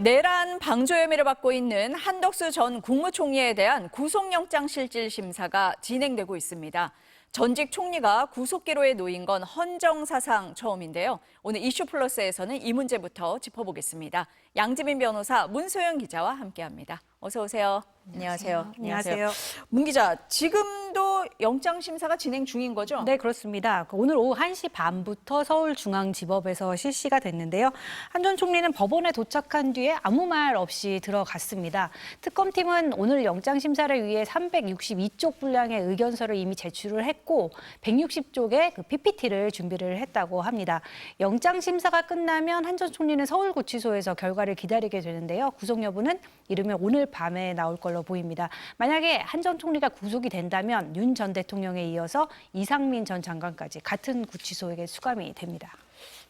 내란 방조 혐의를 받고 있는 한덕수 전 국무총리에 대한 구속영장 실질 심사가 진행되고 있습니다. 전직 총리가 구속기로에 놓인 건 헌정사상 처음인데요. 오늘 이슈플러스에서는 이 문제부터 짚어보겠습니다. 양지민 변호사, 문소영 기자와 함께합니다. 어서 오세요. 안녕하세요. 안녕하세요. 문 기자, 지금도 영장 심사가 진행 중인 거죠? 네, 그렇습니다. 오늘 오후 1시 반부터 서울중앙지법에서 실시가 됐는데요. 한 전 총리는 법원에 도착한 뒤에 아무 말 없이 들어갔습니다. 특검팀은 오늘 영장 심사를 위해 362쪽 분량의 의견서를 이미 제출을 했고 160쪽의 PPT를 준비를 했다고 합니다. 영장 심사가 끝나면 한 전 총리는 서울구치소에서 결과를 기다리게 되는데요. 구속 여부는 이르면 오늘 밤에 나올 걸로 보입니다. 만약에 한 전 총리가 구속이 된다면 윤 전 대통령에 이어서 이상민 전 장관까지 같은 구치소에 수감이 됩니다.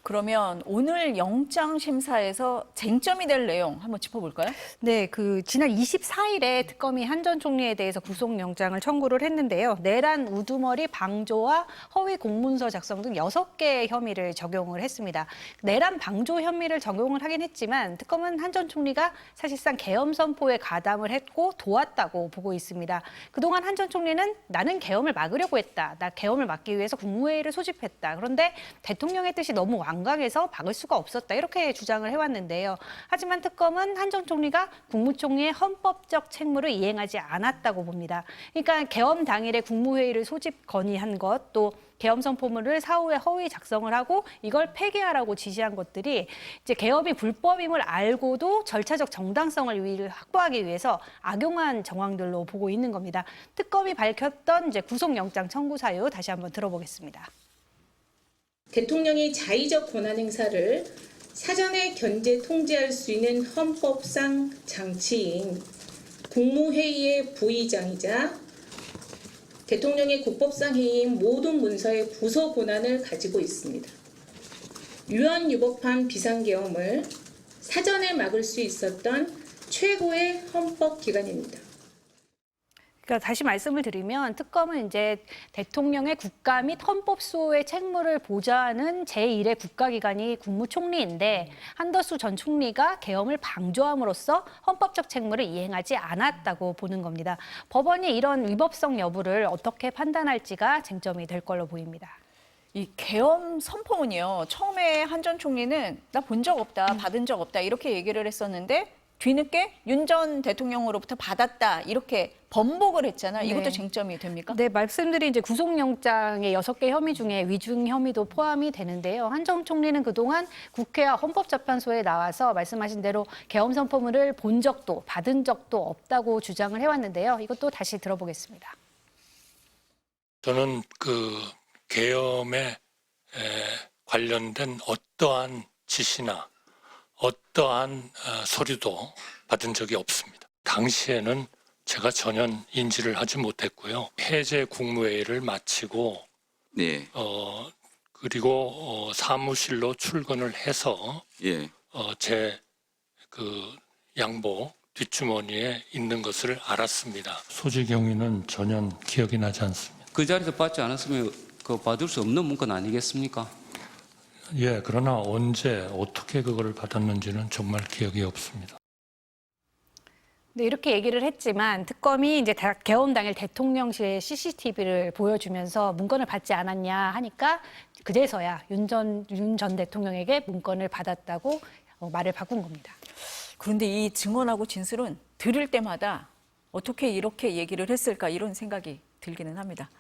그러면 오늘 영장 심사에서 쟁점이 될 내용 한번 짚어볼까요? 네, 지난 24일에 특검이 한 전 총리에 대해서 구속영장을 청구를 했는데요. 내란 우두머리 방조와 허위 공문서 작성 등 6개의 혐의를 적용을 했습니다. 내란 방조 혐의를 적용을 하긴 했지만 특검은 한 전 총리가 사실상 계엄 선포에 가담을 했고 도왔다고 보고 있습니다. 그동안 한 전 총리는 나는 계엄을 막으려고 했다. 나 계엄을 막기 위해서 국무회의를 소집했다. 그런데 대통령의 뜻이 너무 완강해서 막을 수가 없었다. 이렇게 주장을 해왔는데요. 하지만 특검은 한 전 총리가 국무총리의 헌법적 책무를 이행하지 않았다고 봅니다. 그러니까 계엄 당일에 국무회의를 소집 건의한 것, 또 계엄 선포문을 사후에 허위 작성을 하고 이걸 폐기하라고 지시한 것들이 이제 계엄이 불법임을 알고도 절차적 정당성을 확보하기 위해서 악용한 정황들로 보고 있는 겁니다. 특검이 밝혔던 이제 구속영장 청구 사유 다시 한번 들어보겠습니다. 대통령이 자의적 권한 행사를 사전에 견제 통제할 수 있는 헌법상 장치인 국무회의의 부의장이자 대통령의 국법상 해임 모든 문서의 부서 권한을 가지고 있습니다. 유언유법한 비상계엄을 사전에 막을 수 있었던 최고의 헌법기관입니다. 그러니까 다시 말씀을 드리면 특검은 이제 대통령의 국가 및 헌법 수호의 책무를 보좌하는 제1의 국가기관이 국무총리인데 한덕수 전 총리가 계엄을 방조함으로써 헌법적 책무를 이행하지 않았다고 보는 겁니다. 법원이 이런 위법성 여부를 어떻게 판단할지가 쟁점이 될 걸로 보입니다. 이 계엄 선포문이요. 처음에 한 전 총리는 나 본 적 없다, 받은 적 없다 이렇게 얘기를 했었는데 뒤늦게 윤 전 대통령으로부터 받았다 이렇게 번복을 했잖아요. 이것도 네. 쟁점이 됩니까? 네, 말씀드린 이제 구속영장의 6개 혐의 중에 위증 혐의도 포함이 되는데요. 한 전 총리는 그동안 국회와 헌법재판소에 나와서 말씀하신 대로 계엄 선포문을 본 적도 받은 적도 없다고 주장을 해왔는데요. 이것도 다시 들어보겠습니다. 저는 계엄에 관련된 어떠한 지시나 어떠한 서류도 받은 적이 없습니다. 당시에는 제가 전혀 인지를 하지 못했고요. 해제 국무회의를 마치고 네. 그리고 사무실로 출근을 해서 예. 제 양복 뒷주머니에 있는 것을 알았습니다. 소지 경위는 전혀 기억이 나지 않습니다. 그 자리에서 받지 않았으면 받을 수 없는 문건 아니겠습니까? 예, 그러나 언제 어떻게 그거를 받았는지는 정말 기억이 없습니다. 네, 이렇게 얘기를 했지만 특검이 이제 계엄 당일 대통령실의 CCTV를 보여주면서 문건을 받지 않았냐 하니까 그제서야 윤 전 대통령에게 문건을 받았다고 말을 바꾼 겁니다. 그런데 이 증언하고 진술은 들을 때마다 어떻게 이렇게 얘기를 했을까 이런 생각이 들기는 합니다.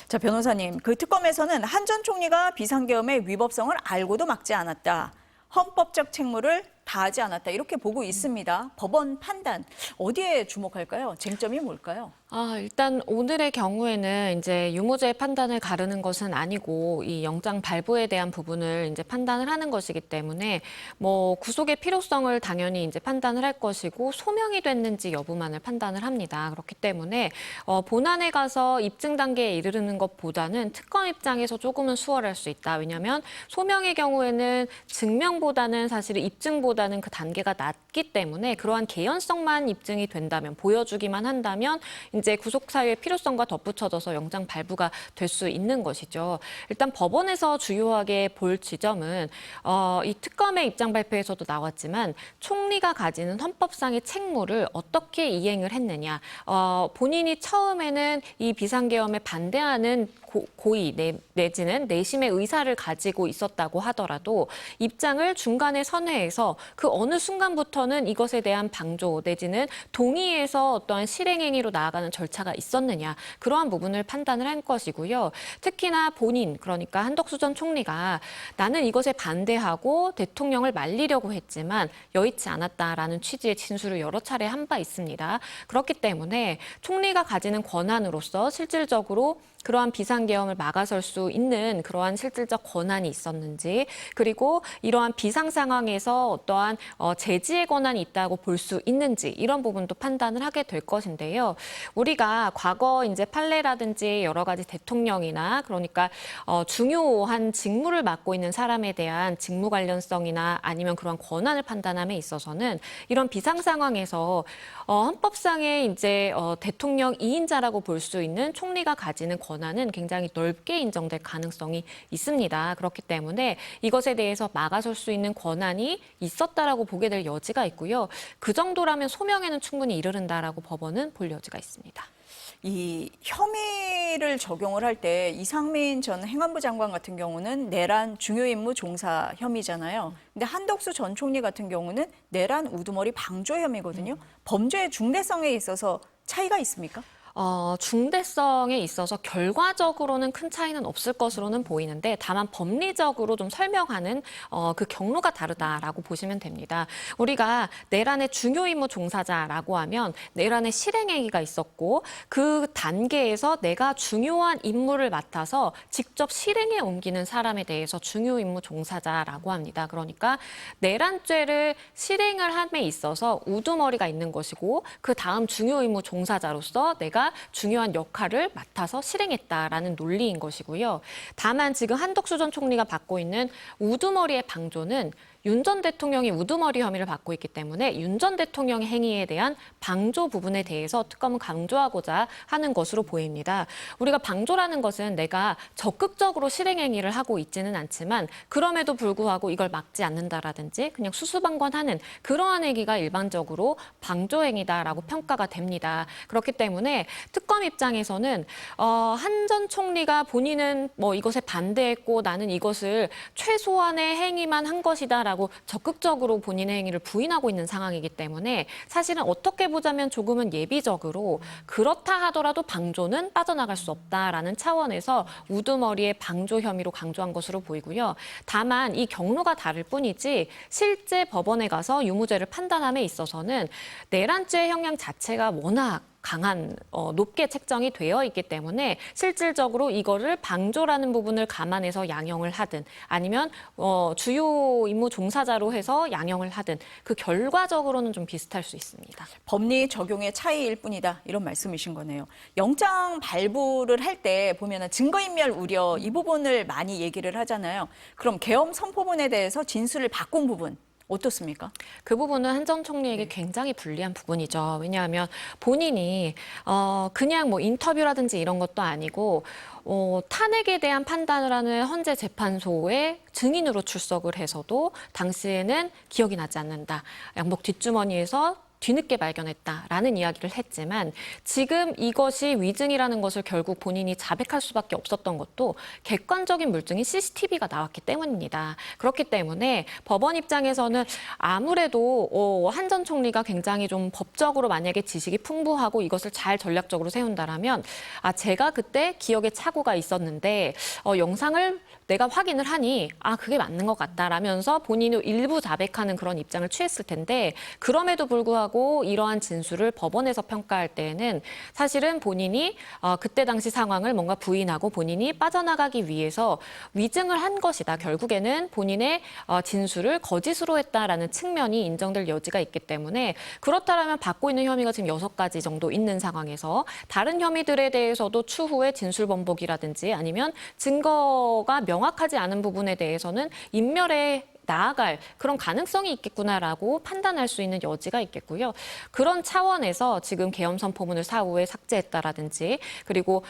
자, 변호사님, 특검에서는 한 전 총리가 비상계엄의 위법성을 알고도 막지 않았다. 헌법적 책무를 다하지 않았다. 이렇게 보고 있습니다. 법원 판단 어디에 주목할까요? 쟁점이 뭘까요? 일단 오늘의 경우에는 이제 유무죄 판단을 가르는 것은 아니고 이 영장 발부에 대한 부분을 이제 판단을 하는 것이기 때문에 구속의 필요성을 당연히 이제 판단을 할 것이고 소명이 됐는지 여부만을 판단을 합니다. 그렇기 때문에 본안에 가서 입증 단계에 이르는 것보다는 특검 입장에서 조금은 수월할 수 있다. 왜냐하면 소명의 경우에는 증명보다는 사실 입증보다는 그 단계가 낮기 때문에 그러한 개연성만 입증이 된다면 보여주기만 한다면 이제 이제 구속 사유의 필요성과 덧붙여져서 영장 발부가 될 수 있는 것이죠. 일단 법원에서 주요하게 볼 지점은 이 특검의 입장 발표에서도 나왔지만 총리가 가지는 헌법상의 책무를 어떻게 이행을 했느냐. 본인이 처음에는 이 비상계엄에 반대하는 고의 내지는 내심의 의사를 가지고 있었다고 하더라도 입장을 중간에 선회해서 그 어느 순간부터는 이것에 대한 방조 내지는 동의해서 어떠한 실행행위로 나아가는 절차가 있었느냐. 그러한 부분을 판단을 한 것이고요. 특히나 본인 그러니까 한덕수 전 총리가 나는 이것에 반대하고 대통령을 말리려고 했지만 여의치 않았다라는 취지의 진술을 여러 차례 한 바 있습니다. 그렇기 때문에 총리가 가지는 권한으로서 실질적으로 그러한 비상계엄을 막아설 수 있는 그러한 실질적 권한이 있었는지 그리고 이러한 비상 상황에서 어떠한 제지의 권한이 있다고 볼 수 있는지 이런 부분도 판단을 하게 될 것인데요. 우리가 과거 이제 판례라든지 여러 가지 대통령이나 그러니까 중요한 직무를 맡고 있는 사람에 대한 직무 관련성이나 아니면 그런 권한을 판단함에 있어서는 이런 비상 상황에서 헌법상의 이제 대통령 2인자라고 볼 수 있는 총리가 가지는 권한은 굉장히 넓게 인정될 가능성이 있습니다. 그렇기 때문에 이것에 대해서 막아설 수 있는 권한이 있었다라고 보게 될 여지가 있고요. 그 정도라면 소명에는 충분히 이르른다라고 법원은 볼 여지가 있습니다. 이 혐의를 적용을 할 때 이상민 전 행안부 장관 같은 경우는 내란 중요임무 종사 혐의잖아요. 근데 한덕수 전 총리 같은 경우는 내란 우두머리 방조 혐의거든요. 범죄의 중대성에 있어서 차이가 있습니까? 중대성에 있어서 결과적으로는 큰 차이는 없을 것으로는 보이는데 다만 법리적으로 좀 설명하는 그 경로가 다르다라고 보시면 됩니다. 우리가 내란의 중요 임무 종사자라고 하면 내란의 실행행위가 있었고 그 단계에서 내가 중요한 임무를 맡아서 직접 실행에 옮기는 사람에 대해서 중요 임무 종사자라고 합니다. 그러니까 내란죄를 실행을 함에 있어서 우두머리가 있는 것이고 그 다음 중요 임무 종사자로서 내가 중요한 역할을 맡아서 실행했다라는 논리인 것이고요. 다만 지금 한덕수 전 총리가 받고 있는 우두머리의 방조는 윤 전 대통령이 우두머리 혐의를 받고 있기 때문에 윤 전 대통령의 행위에 대한 방조 부분에 대해서 특검은 강조하고자 하는 것으로 보입니다. 우리가 방조라는 것은 내가 적극적으로 실행행위를 하고 있지는 않지만 그럼에도 불구하고 이걸 막지 않는다라든지 그냥 수수방관하는 그러한 행위가 일반적으로 방조행위다라고 평가가 됩니다. 그렇기 때문에 특검 입장에서는 한 전 총리가 본인은 뭐 이것에 반대했고 나는 이것을 최소한의 행위만 한 것이다라고 적극적으로 본인의 행위를 부인하고 있는 상황이기 때문에 사실은 어떻게 보자면 조금은 예비적으로 그렇다 하더라도 방조는 빠져나갈 수 없다라는 차원에서 우두머리의 방조 혐의로 강조한 것으로 보이고요. 다만 이 경로가 다를 뿐이지 실제 법원에 가서 유무죄를 판단함에 있어서는 내란죄 형량 자체가 워낙 강한 높게 책정이 되어 있기 때문에 실질적으로 이거를 방조라는 부분을 감안해서 양형을 하든 아니면 주요 임무 종사자로 해서 양형을 하든 그 결과적으로는 좀 비슷할 수 있습니다. 법리 적용의 차이일 뿐이다 이런 말씀이신 거네요. 영장 발부를 할 때 보면은 증거인멸 우려 이 부분을 많이 얘기를 하잖아요. 그럼 계엄 선포문에 대해서 진술을 바꾼 부분 어떻습니까? 그 부분은 한 전 총리에게 굉장히 불리한 부분이죠. 왜냐하면 본인이 그냥 뭐 인터뷰라든지 이런 것도 아니고 탄핵에 대한 판단을 하는 헌재 재판소에 증인으로 출석을 해서도 당시에는 기억이 나지 않는다. 양복 뒷주머니에서 뒤늦게 발견했다라는 이야기를 했지만 지금 이것이 위증이라는 것을 결국 본인이 자백할 수밖에 없었던 것도 객관적인 물증인 CCTV가 나왔기 때문입니다. 그렇기 때문에 법원 입장에서는 아무래도 한 전 총리가 굉장히 좀 법적으로 만약에 지식이 풍부하고 이것을 잘 전략적으로 세운다라면 제가 그때 기억에 착오가 있었는데 영상을 내가 확인을 하니 그게 맞는 것 같다라면서 본인이 일부 자백하는 그런 입장을 취했을 텐데 그럼에도 불구하고 이러한 진술을 법원에서 평가할 때에는 사실은 본인이 그때 당시 상황을 뭔가 부인하고 본인이 빠져나가기 위해서 위증을 한 것이다. 결국에는 본인의 진술을 거짓으로 했다라는 측면이 인정될 여지가 있기 때문에 그렇다면 받고 있는 혐의가 지금 6가지 정도 있는 상황에서 다른 혐의들에 대해서도 추후에 진술 번복이라든지 아니면 증거가 명확하지 않은 부분에 대해서는 인멸의 나아갈 그런 가능성이 있겠구나라고 판단할 수 있는 여지가 있겠고요. 그런 차원에서 지금 계엄 선포문을 사후에 삭제했다라든지 그리고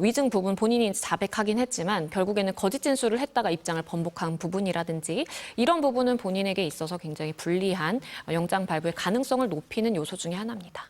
위증 부분 본인이 자백하긴 했지만 결국에는 거짓 진술을 했다가 입장을 번복한 부분이라든지 이런 부분은 본인에게 있어서 굉장히 불리한 영장 발부의 가능성을 높이는 요소 중에 하나입니다.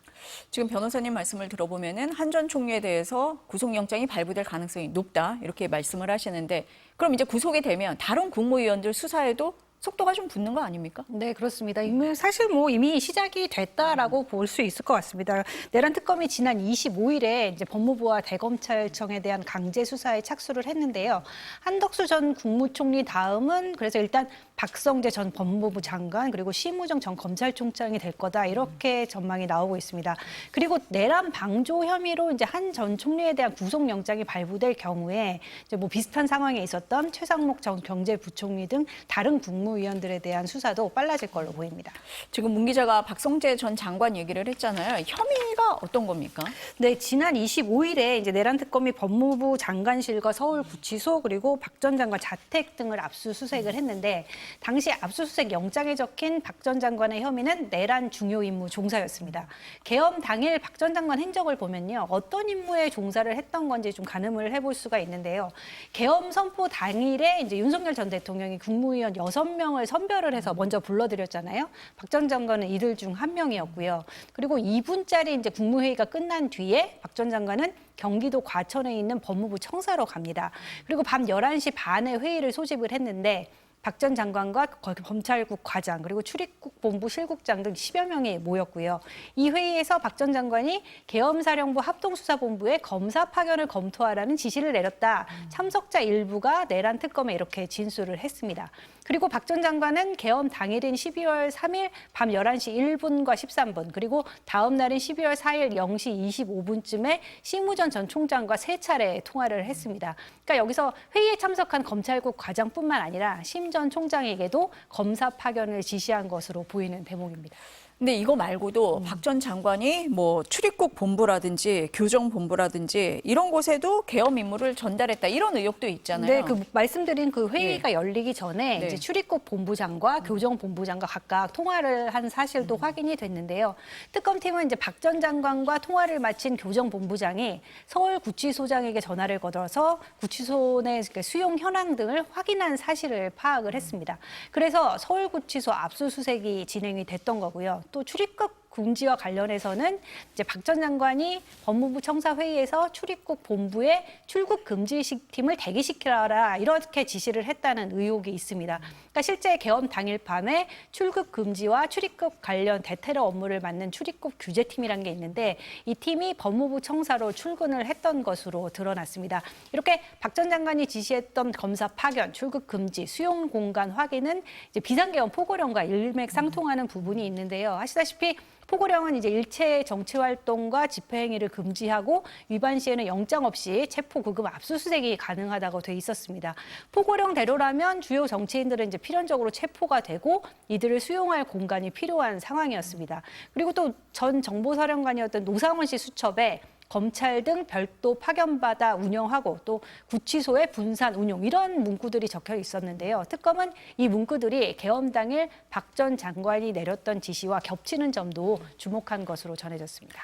지금 변호사님 말씀을 들어보면은 한 전 총리에 대해서 구속영장이 발부될 가능성이 높다 이렇게 말씀을 하시는데 그럼 이제 구속이 되면 다른 국무위원들 수사에도 속도가 좀 붙는 거 아닙니까? 네, 그렇습니다. 사실 이미 시작이 됐다라고 볼 수 있을 것 같습니다. 내란 특검이 지난 25일에 이제 법무부와 대검찰청에 대한 강제 수사에 착수를 했는데요. 한덕수 전 국무총리 다음은 그래서 일단 박성재 전 법무부 장관 그리고 심우정 전 검찰총장이 될 거다 이렇게 전망이 나오고 있습니다. 그리고 내란 방조 혐의로 이제 한 전 총리에 대한 구속영장이 발부될 경우에 이제 비슷한 상황에 있었던 최상목 전 경제부총리 등 다른 국무위원들에 대한 수사도 빨라질 걸로 보입니다. 지금 문 기자가 박성재 전 장관 얘기를 했잖아요. 혐의가 어떤 겁니까? 네, 지난 25일에 이제 내란 특검이 법무부 장관실과 서울구치소 그리고 박 전 장관 자택 등을 압수수색을 했는데 당시 압수수색 영장에 적힌 박 전 장관의 혐의는 내란 중요 임무 종사였습니다. 계엄 당일 박 전 장관 행적을 보면요. 어떤 임무에 종사를 했던 건지 좀 가늠을 해볼 수가 있는데요. 계엄 선포 당일에 이제 윤석열 전 대통령이 국무위원 6명을 선별을 해서 먼저 불러드렸잖아요. 박 전 장관은 이들 중 한 명이었고요. 그리고 2분짜리 이제 국무회의가 끝난 뒤에 박 전 장관은 경기도 과천에 있는 법무부 청사로 갑니다. 그리고 밤 11시 반에 회의를 소집을 했는데 박 전 장관과 검찰국 과장 그리고 출입국 본부 실국장 등 10여 명이 모였고요. 이 회의에서 박 전 장관이 계엄사령부 합동수사본부에 검사 파견을 검토하라는 지시를 내렸다. 참석자 일부가 내란 특검에 이렇게 진술을 했습니다. 그리고 박 전 장관은 계엄 당일인 12월 3일 밤 11시 1분과 13분 그리고 다음 날인 12월 4일 0시 25분쯤에 심우정 전 총장과 3차례 통화를 했습니다. 그러니까 여기서 회의에 참석한 검찰국 과장뿐만 아니라 심 전 총장에게도 검사 파견을 지시한 것으로 보이는 대목입니다. 근데 이거 말고도 박 전 장관이 출입국 본부라든지 교정본부라든지 이런 곳에도 계엄 임무를 전달했다 이런 의혹도 있잖아요. 네, 말씀드린 그 회의가 열리기 전에 네. 이제 출입국 본부장과 교정본부장과 각각 통화를 한 사실도 확인이 됐는데요. 특검팀은 이제 박 전 장관과 통화를 마친 교정본부장이 서울구치소장에게 전화를 걸어서 구치소 내 수용 현황 등을 확인한 사실을 파악을 했습니다. 그래서 서울구치소 압수수색이 진행이 됐던 거고요. 또 출입국 금지와 관련해서는 이제 박 전 장관이 법무부 청사 회의에서 출입국 본부에 출국 금지 팀을 대기시키라 이렇게 지시를 했다는 의혹이 있습니다. 그러니까 실제 계엄 당일 밤에 출국 금지와 출입국 관련 대테러 업무를 맡는 출입국 규제팀이라는 게 있는데 이 팀이 법무부 청사로 출근을 했던 것으로 드러났습니다. 이렇게 박 전 장관이 지시했던 검사 파견, 출국 금지, 수용 공간 확인은 이제 비상계엄 포고령과 일맥상통하는 부분이 있는데요. 아시다시피 포고령은 이제 일체 정치 활동과 집회 행위를 금지하고 위반 시에는 영장 없이 체포 구금 압수수색이 가능하다고 돼 있었습니다. 포고령대로라면 주요 정치인들은 이제 필연적으로 체포가 되고 이들을 수용할 공간이 필요한 상황이었습니다. 그리고 또 전 정보사령관이었던 노상원 씨 수첩에 검찰 등 별도 파견받아 운영하고 또 구치소의 분산 운용 이런 문구들이 적혀 있었는데요. 특검은 이 문구들이 계엄 당일 박 전 장관이 내렸던 지시와 겹치는 점도 주목한 것으로 전해졌습니다.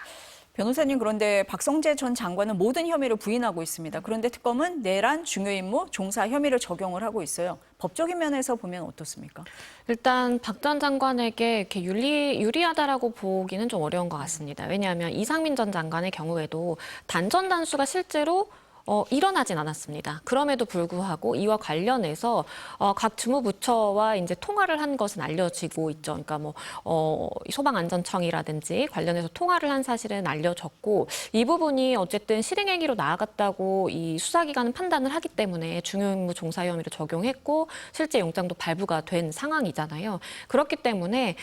변호사님 그런데 박성재 전 장관은 모든 혐의를 부인하고 있습니다. 그런데 특검은 내란 중요 임무 종사 혐의를 적용을 하고 있어요. 법적인 면에서 보면 어떻습니까? 일단 박 전 장관에게 이렇게 유리하다라고 보기는 좀 어려운 것 같습니다. 왜냐하면 이상민 전 장관의 경우에도 단전 단수가 실제로 일어나진 않았습니다. 그럼에도 불구하고 이와 관련해서 각 주무부처와 이제 통화를 한 것은 알려지고 있죠. 그러니까 소방안전청이라든지 관련해서 통화를 한 사실은 알려졌고 이 부분이 어쨌든 실행행위로 나아갔다고 이 수사기관은 판단을 하기 때문에 중요임무 종사 혐의를 적용했고 실제 영장도 발부가 된 상황이잖아요. 그렇기 때문에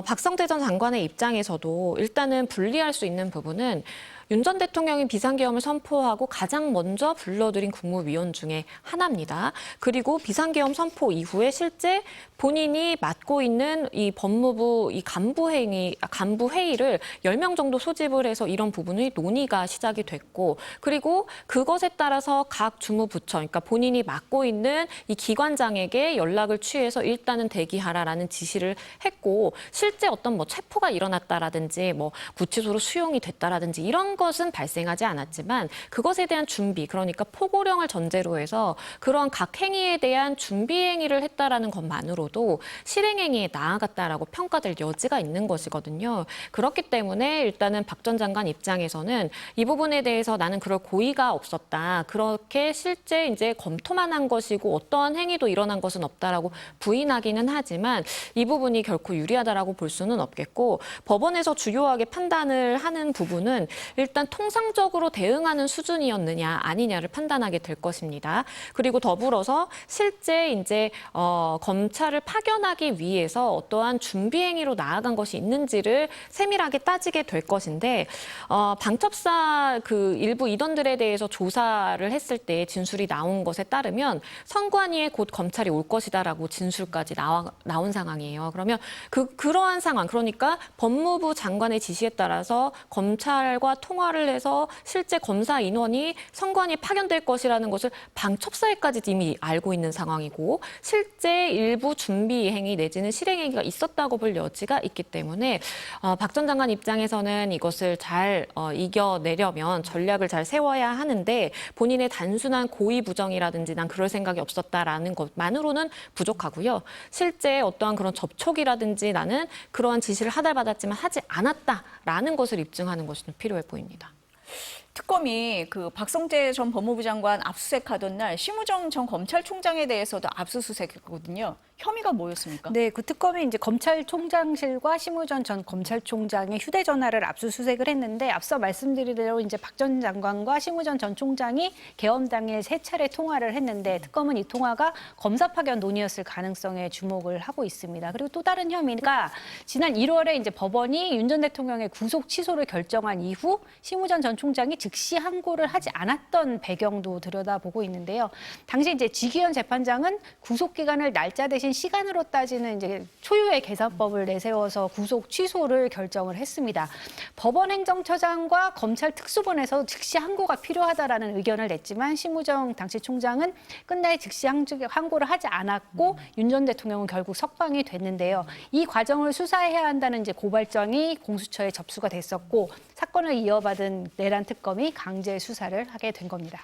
박성재 전 장관의 입장에서도 일단은 분리할 수 있는 부분은 윤 전 대통령이 비상계엄을 선포하고 가장 먼저 불러들인 국무위원 중에 하나입니다. 그리고 비상계엄 선포 이후에 실제 본인이 맡고 있는 이 법무부 이 간부 회의를 10명 정도 소집을 해서 이런 부분의 논의가 시작이 됐고, 그리고 그것에 따라서 각 주무부처, 그러니까 본인이 맡고 있는 이 기관장에게 연락을 취해서 일단은 대기하라라는 지시를 했고, 실제 어떤 뭐 체포가 일어났다라든지 뭐 구치소로 수용이 됐다라든지 이런 것은 발생하지 않았지만, 그것에 대한 준비, 그러니까 포고령을 전제로 해서 그러한 각 행위에 대한 준비 행위를 했다라는 것만으로도 실행행위에 나아갔다라고 평가될 여지가 있는 것이거든요. 그렇기 때문에 일단은 박 전 장관 입장에서는 이 부분에 대해서 나는 그럴 고의가 없었다. 그렇게 실제 이제 검토만 한 것이고 어떠한 행위도 일어난 것은 없다라고 부인하기는 하지만 이 부분이 결코 유리하다라고 볼 수는 없겠고, 법원에서 주요하게 판단을 하는 부분은 일단 통상적으로 대응하는 수준이었느냐 아니냐를 판단하게 될 것입니다. 그리고 더불어서 실제 이제 검찰을 파견하기 위해서 어떠한 준비 행위로 나아간 것이 있는지를 세밀하게 따지게 될 것인데, 방첩사 그 일부 인원들에 대해서 조사를 했을 때 진술이 나온 것에 따르면 선관위에 곧 검찰이 올 것이다라고 진술까지 나온 상황이에요. 그러면 그러한 상황, 그러니까 법무부 장관의 지시에 따라서 검찰과 통화를 해서 실제 검사 인원이 선관위에 파견될 것이라는 것을 방첩사에까지 이미 알고 있는 상황이고, 실제 일부 준비 행위 내지는 실행 행위가 있었다고 볼 여지가 있기 때문에 박 전 장관 입장에서는 이것을 잘 이겨내려면 전략을 잘 세워야 하는데, 본인의 단순한 고의 부정이라든지 난 그럴 생각이 없었다라는 것만으로는 부족하고요. 실제 어떠한 그런 접촉이라든지 나는 그러한 지시를 하달받았지만 하지 않았다라는 것을 입증하는 것이 좀 필요해 보입니다. 특검이 그 박성재 전 법무부 장관 압수수색하던 날 심우정 전 검찰총장에 대해서도 압수수색했거든요. 혐의가 뭐였습니까? 네, 그 특검이 이제 검찰총장실과 심우전 전 검찰총장의 휴대전화를 압수수색을 했는데, 앞서 말씀드린 대로 이제 박 전 장관과 심우전 전 총장이 계엄 당일 3차례 통화를 했는데, 특검은 이 통화가 검사 파견 논의였을 가능성에 주목을 하고 있습니다. 그리고 또 다른 혐의가 지난 1월에 이제 법원이 윤 전 대통령의 구속 취소를 결정한 이후 심우전 전 총장이 즉시 항고를 하지 않았던 배경도 들여다보고 있는데요. 당시 이제 지기현 재판장은 구속 기간을 날짜 대신 시간으로 따지는 이제 초유의 계산법을 내세워서 구속 취소를 결정을 했습니다. 법원 행정처장과 검찰 특수본에서 즉시 항고가 필요하다라는 의견을 냈지만, 심우정 당시 총장은 끝내 즉시 항고를 하지 않았고 윤 전 대통령은 결국 석방이 됐는데요. 이 과정을 수사해야 한다는 이제 고발장이 공수처에 접수가 됐었고, 사건을 이어받은 내란 특검이 강제 수사를 하게 된 겁니다.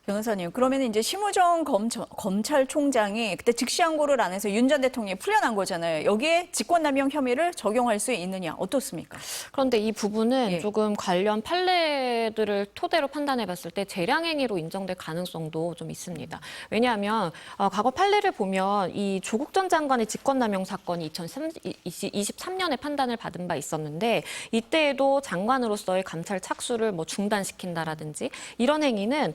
변호사님, 그러면 이제 심우정 검찰총장이 그때 즉시 항고를 안 해서 윤 전 대통령이 풀려난 거잖아요. 여기에 직권남용 혐의를 적용할 수 있느냐, 어떻습니까? 그런데 이 부분은 예. 조금 관련 판례들을 토대로 판단해 봤을 때 재량행위로 인정될 가능성도 좀 있습니다. 왜냐하면 과거 판례를 보면 이 조국 전 장관의 직권남용 사건이 2023년에 판단을 받은 바 있었는데, 이때에도 장관으로서의 감찰 착수를 뭐 중단시킨다라든지 이런 행위는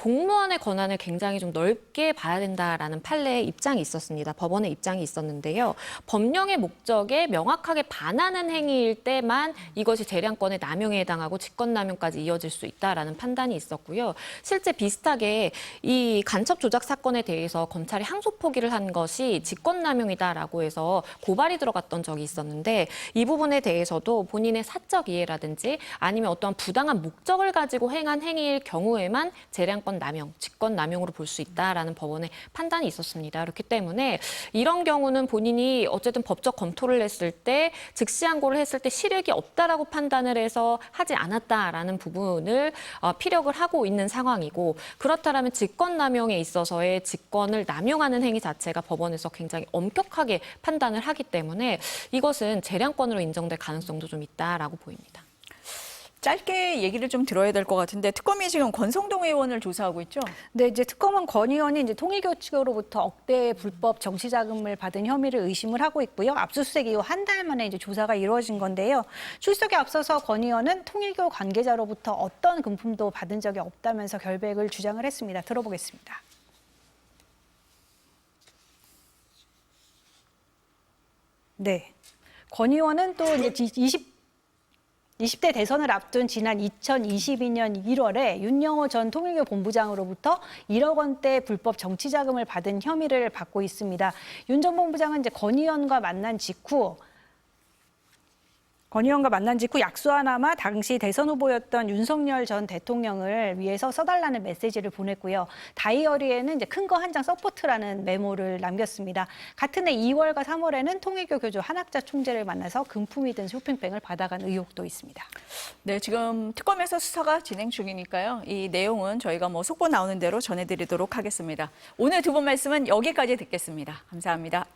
공무원의 권한을 굉장히 좀 넓게 봐야 된다라는 판례의 입장이 있었습니다. 법원의 입장이 있었는데요. 법령의 목적에 명확하게 반하는 행위일 때만 이것이 재량권의 남용에 해당하고 직권남용까지 이어질 수 있다라는 판단이 있었고요. 실제 비슷하게 이 간첩 조작 사건에 대해서 검찰이 항소 포기를 한 것이 직권남용이다라고 해서 고발이 들어갔던 적이 있었는데, 이 부분에 대해서도 본인의 사적 이해라든지 아니면 어떠한 부당한 목적을 가지고 행한 행위일 경우에만 재량권 남용, 직권 남용으로 볼 수 있다라는 법원의 판단이 있었습니다. 그렇기 때문에 이런 경우는 본인이 어쨌든 법적 검토를 했을 때 즉시 항고를 했을 때 실익이 없다라고 판단을 해서 하지 않았다라는 부분을 피력을 하고 있는 상황이고, 그렇다면 직권 남용에 있어서의 직권을 남용하는 행위 자체가 법원에서 굉장히 엄격하게 판단을 하기 때문에 이것은 재량권으로 인정될 가능성도 좀 있다라고 보입니다. 짧게 얘기를 좀 들어야 될 것 같은데, 특검이 지금 권성동 의원을 조사하고 있죠? 네, 이제 특검은 권 의원이 이제 통일교 측으로부터 억대 불법 정치자금을 받은 혐의를 의심을 하고 있고요. 압수수색 이후 한 달 만에 이제 조사가 이루어진 건데요. 출석에 앞서서 권 의원은 통일교 관계자로부터 어떤 금품도 받은 적이 없다면서 결백을 주장을 했습니다. 들어보겠습니다. 네, 권 의원은 또 이제 20대 대선을 앞둔 지난 2022년 1월에 윤영호 전 통일교 본부장으로부터 1억 원대 불법 정치 자금을 받은 혐의를 받고 있습니다. 윤 전 본부장은 이제 권 의원과 만난 직후 약수하나마 당시 대선 후보였던 윤석열 전 대통령을 위해서 써달라는 메시지를 보냈고요. 다이어리에는 이제 큰 거 한 장 서포트라는 메모를 남겼습니다. 같은 해 2월과 3월에는 통일교 교주 한학자 총재를 만나서 금품이 든 쇼핑백을 받아간 의혹도 있습니다. 네, 지금 특검에서 수사가 진행 중이니까요. 이 내용은 저희가 속보 나오는 대로 전해드리도록 하겠습니다. 오늘 두 분 말씀은 여기까지 듣겠습니다. 감사합니다.